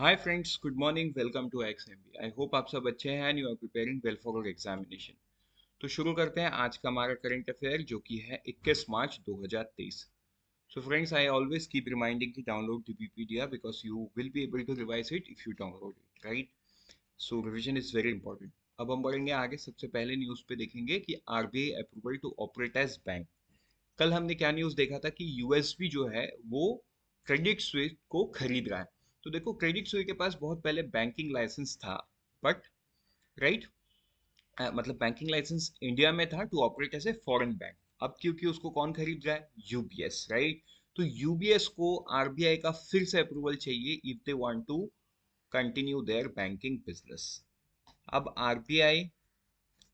Hi friends, good morning. Welcome to XMB. I hope आप सब अच्छे हैं and you are preparing well for your examination. तो शुरू करते हैं आज का हमारा करंट अफेयर, जो कि है 21 मार्च 2023। So friends, I always keep reminding to download the PPTR because you will be able to revise it if you download it, right? So revision is very important. अब हम बढ़ेंगे आगे। सबसे पहले न्यूज़ पे देखेंगे कि RBI approval to operate as bank. कल हमने क्या न्यूज़ देखा था कि यूएसबी जो है वो क्रेडिट स्विस को खरीद रहा है। तो देखो, क्रेडिट स्विस के पास बहुत पहले बैंकिंग लाइसेंस था, बट राइट, मतलब बैंकिंग लाइसेंस इंडिया में था to operate as a foreign bank. अब क्योंकि उसको कौन खरीद रहा है? UBS, right? तो यूबीएस को आरबीआई का फिर से अप्रूवल चाहिए if they want to continue their banking business. अब RBI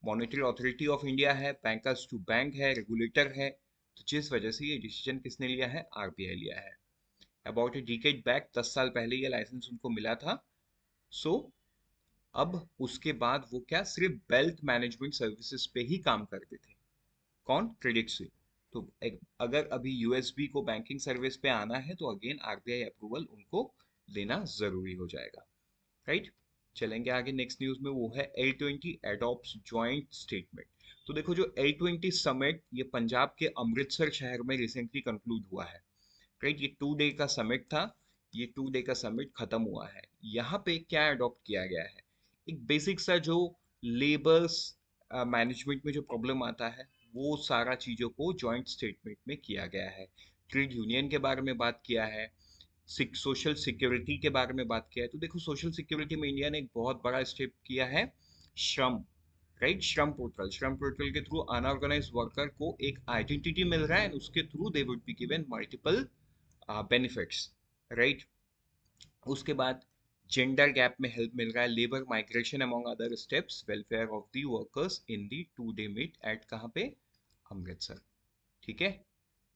monetary authority of India है, बैंकर्स टू बैंक है, रेगुलेटर है। तो जिस वजह से ये डिसीजन किसने लिया है? आरबीआई लिया है। अबाउट ए डिकेड बैक, 10 साल पहले ये लाइसेंस उनको मिला था। सो अब उसके बाद वो क्या सिर्फ वेल्थ मैनेजमेंट सर्विसेज पे ही काम करते थे। कौन? Credit Suisse. तो अगर अभी यूएसबी को बैंकिंग सर्विस पे आना है तो अगेन आरबीआई अप्रूवल उनको लेना जरूरी हो जाएगा, राइट? चलेंगे आगे। नेक्स्ट न्यूज में वो है L20 एडॉप्ट्स जॉइंट स्टेटमेंट। तो देखो, जो L20 समिट ये पंजाब के अमृतसर शहर में रिसेंटली कंक्लूड हुआ है, राइट? ये 2 डे का समिट था। ये 2 डे का समिट खत्म हुआ है। यहाँ पे क्या अडॉप्ट किया गया है? एक बेसिक सा जो लेबर्स मैनेजमेंट में जो प्रॉब्लम आता है, वो सारा चीज़ों को जॉइंट स्टेटमेंट में किया गया है। ट्रेड यूनियन के बारे में बात किया है, सोशल सिक्योरिटी के बारे में बात किया है। तो देखो, सोशल सिक्योरिटी में इंडिया ने एक बहुत बड़ा स्टेप किया है, श्रम, राइट? श्रम पोर्टल के थ्रू अनऑर्गेनाइज वर्कर को एक आइडेंटिटी मिल रहा है, उसके through they would be given multiple benefits, right? उसके बाद जेंडर गैप में हेल्प मिल रहा है, labour migration among other steps, welfare of the workers in the 2 day meet at कहाँ पे? अमृतसर। ठीक है?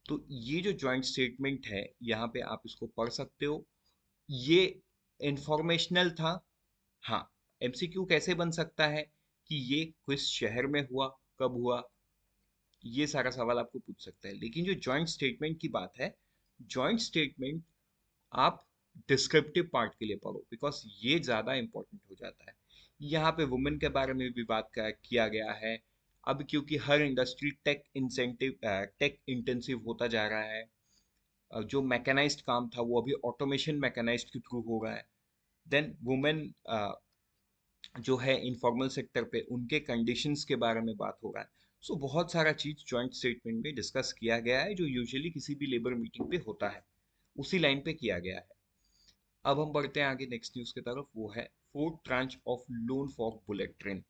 तो ये जो जॉइंट स्टेटमेंट है, यहाँ पे आप इसको पढ़ सकते हो। ये इंफॉर्मेशनल था। हाँ, एमसीक्यू कैसे बन सकता है कि ये किस शहर में हुआ, कब हुआ, ये सारा सवाल आपको पूछ सकता है। लेकिन जो जॉइंट स्टेटमेंट की बात है, जॉइंट स्टेटमेंट आप डिस्क्रिप्टिव पार्ट के लिए पढ़ो, बिकॉज ये ज़्यादा इंपॉर्टेंट हो जाता है। यहाँ पे वुमेन के बारे में भी बात किया गया है। अब क्योंकि हर इंडस्ट्री टेक इंटेंसिव होता जा रहा है, जो मैकेनाइज्ड काम था वो अभी ऑटोमेशन मैकेनाइज्ड के थ्रू हो रहा है। देन वुमेन जो है इनफॉर्मल सेक्टर पे, उनके कंडीशंस के बारे में बात हो रहा है। सो बहुत सारा चीज़ जॉइंट स्टेटमेंट में डिस्कस किया गया है, जो यूजुअली किसी भी लेबर मीटिंग पे होता है, उसी लाइन पे किया गया है। अब हम बढ़ते हैं आगे नेक्स्ट न्यूज़ की तरफ। वो है fourth tranche of loan for bullet train.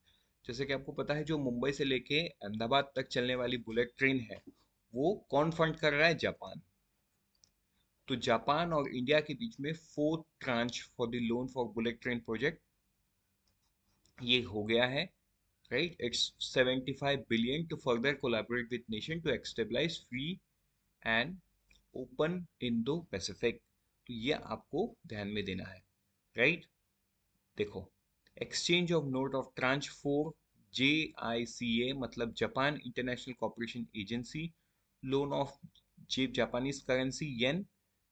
जैसे कि आपको पता है, जो मुंबई से लेके अहमदाबाद तक चलने वाली बुलेट ट्रेन है, वो कौन फंड कर रहा है? जापान। तो जापान और इंडिया के बीच में fourth tranche for the loan for bullet train project ये हो गया है, right? It's 75 billion to further collaborate with nation to establish free and open Indo Pacific. तो ये आपको ध्यान में देना है, राइट? देखो, exchange of note of tranche 4, JICA मतलब Japan International Cooperation Agency, loan of Japanese currency yen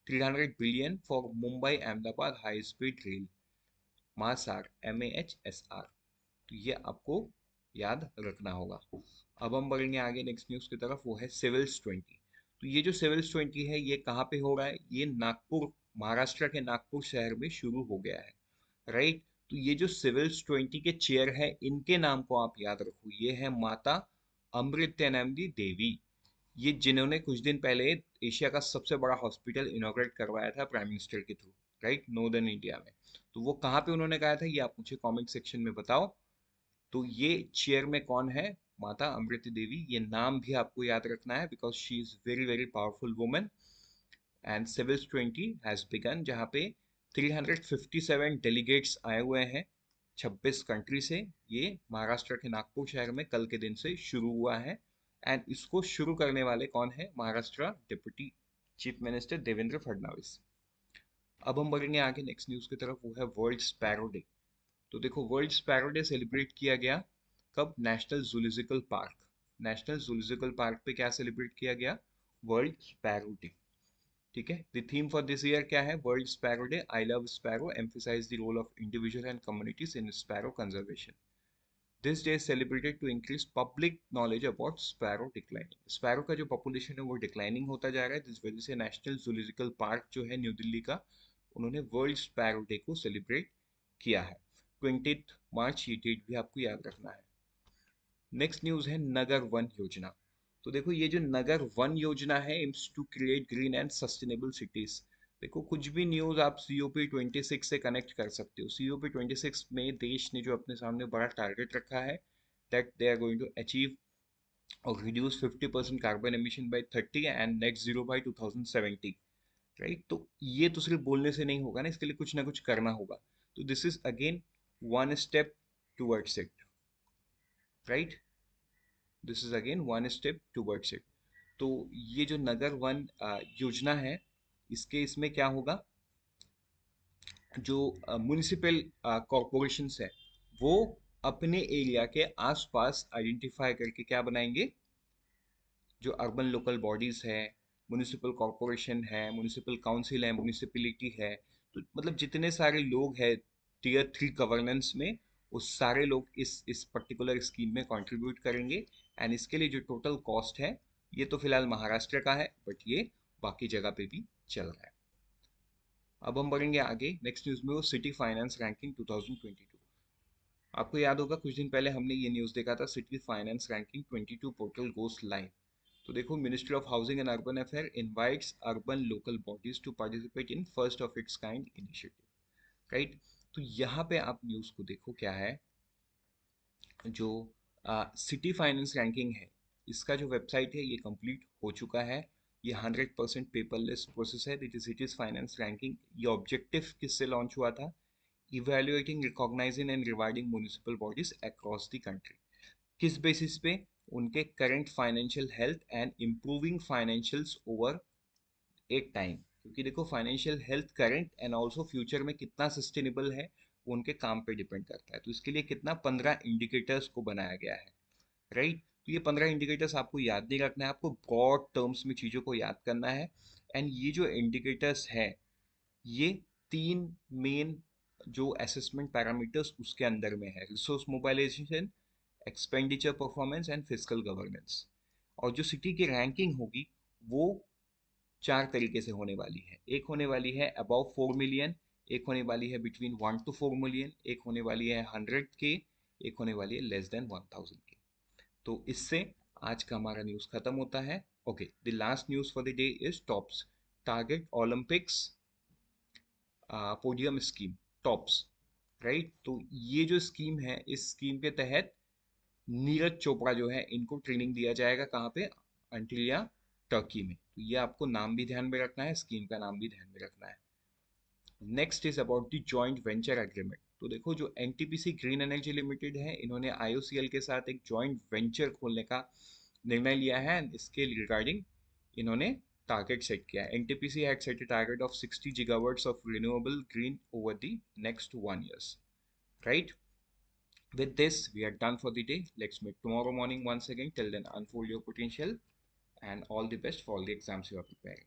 300 billion for Mumbai Ahmedabad high speed rail, मासार, MAHSR। तो ये आपको याद रखना होगा। अब हम बढ़ेंगे आगे नेक्स्ट न्यूज़ की तरफ। वो है सिविल्स 20। तो ये जो सिविल्स 20 है, ये कहाँ पे हो रहा है? ये नागपुर, महाराष्ट्र के नागपुर शहर में शुरू हो गया है, राइट? तो ये जो सिविल्स 20 के चेयर है, इनके नाम को आप याद रखो। ये है माता अमृत्यानंदी देवी। ये जिन्होंने कुछ दिन पहले एशिया का सबसे बड़ा हॉस्पिटल इनॉग्रेट करवाया था प्राइम मिनिस्टर के थ्रू, राइट? नॉर्दर्न इंडिया में। तो वो कहाँ पे उन्होंने कहा था, ये आप मुझे कमेंट सेक्शन में बताओ। तो ये चेयर में कौन है? माता अमृत देवी। ये नाम भी आपको याद रखना है because she is very very powerful woman. And civils 20 has begin, जहाँ पे 357 डेलीगेट्स आए हुए हैं 26 कंट्री से। ये महाराष्ट्र के नागपुर शहर में कल के दिन से शुरू हुआ है। एंड इसको शुरू करने वाले कौन है? Maharashtra deputy chief minister Devendra Fadnavis. अब हम बढ़ेंगे आगे नेक्स्ट न्यूज़ की तरफ। वो है वर्ल्ड स्पैरो डे। तो देखो, वर्ल्ड स्पैरो डे सेलिब्रेट किया गया कब? National zoological park. National zoological park पे क्या सेलिब्रेट किया गया? World sparrow day. ठीक है। The theme for this year क्या है? World sparrow day, I love sparrow, emphasize the role of individual and communities in sparrow conservation. This day is celebrated to increase public knowledge about sparrow declining. Sparrow का जो population है वो declining होता जा रहा है, जिस वजह से नेशनल जूलॉजिकल पार्क जो है न्यू दिल्ली का, उन्होंने वर्ल्ड स्पैरो डे को सेलिब्रेट किया है। 20 मार्च, ये डेट भी आपको याद रखना है। नेक्स्ट न्यूज है नगर वन योजना। तो देखो ये जो नगर वन योजना है, aims to create green and sustainable cities. देखो कुछ भी न्यूज आप COP26 से कनेक्ट कर सकते हो। COP26 में देश ने जो अपने सामने बड़ा टारगेट रखा है, that they are going to achieve और reduce 50% carbon emission by 30 and net zero by 2070। Right, तो ये तो सिर्फ बोलने से नहीं होगा ना, इसके लिए कुछ ना कुछ करना होगा। तो this is again one step towards it. Right, this is again one step towards it. तो ये जो नगर वन योजना है, इसके इसमें क्या होगा, जो म्यूनिसिपल कॉरपोरेशंस है, वो अपने एरिया के आसपास आइडेंटिफाई करके क्या बनाएंगे, जो अर्बन लोकल बॉडीज है, म्यूनिसिपल कॉरपोरेशन है, म्यूनिसिपल काउंसिल है, म्यूनिसिपलिटी है, तो मतलब जितने सारे लोग हैं Tier 3 गवर्नेंस में, वो सारे लोग इस पर्टिकुलर स्कीम में कंट्रीब्यूट करेंगे। एंड इसके लिए जो टोटल कॉस्ट है, ये तो फिलहाल महाराष्ट्र का है, बट ये बाकी जगह पे भी चल रहा है। अब हम बढ़ेंगे आगे नेक्स्ट न्यूज़ में, वो सिटी फाइनेंस रैंकिंग 2022। आपको याद होगा कुछ दिन पहले हमने ये न्यूज़ देखा था, city finance ranking 22 portal goes live. तो देखो, ministry of housing and urban affair invites urban local bodies to participate in first of its kind initiative. Right, तो यहाँ पे आप न्यूज़ को देखो क्या है, जो सिटी फाइनेंस रैंकिंग है, इसका जो वेबसाइट है ये कंप्लीट हो चुका है। ये 100% पेपरलेस प्रोसेस है। सिटीज फाइनेंस रैंकिंग, ये ऑब्जेक्टिव किससे लॉन्च हुआ था? Evaluating, recognising and rewarding municipal bodies across the country. किस बेसिस पे? उनके current financial health and improving financials over एक टाइम। क्योंकि देखो, financial health current and also future में कितना सस्टेनेबल है, वो उनके काम पे डिपेंड करता है। तो इसके लिए कितना 15 इंडिकेटर्स को बनाया गया है। राइट, तो ये 15 इंडिकेटर्स आपको याद नहीं रखना है, आपको ब्रॉड टर्म्स में चीज़ों को याद करना है। एंड ये जो इंडिकेटर्स है, ये 3 मेन जो असेसमेंट पैरामीटर्स उसके अंदर में है: resource mobilisation, expenditure performance and fiscal governance. और जो सिटी की रैंकिंग होगी, वो 4 तरीके से होने वाली है। एक होने वाली है अबाउ 4 मिलियन, एक होने वाली है बिटवीन 1 to 4 मिलियन, एक होने वाली है 100K, एक होने वाली है लेस देन 1000K। तो इससे आज का हमारा न्यूज़ खत्म होता है। Okay, the last news for the day is tops target Olympics podium scheme, tops. Right, तो ये जो स्कीम है, इस स्कीम के तहत नीरज चोपड़ा जो है, इनको ट्रेनिंग दिया जाएगा कहाँ पे? अंटिलिया, टर्की में। तो ये आपको नाम भी ध्यान में रखना है, स्कीम का नाम भी ध्यान में रखना है। Next is about the joint venture agreement. तो देखो, जो NTPC ग्रीन एनर्जी लिमिटेड है, इन्होंने IOCL के साथ एक जॉइंट वेंचर खोलने का निर्णय लिया है। इसके रिगार्डिंग इन्होंने टारगेट सेट किया है। NTPC had set a target of 60 gigawatts of renewable green over the next 1 years. Right? With this, we are done for the day. Let's meet tomorrow morning once again. Till then, unfold your potential and all the best for all the exams you are preparing.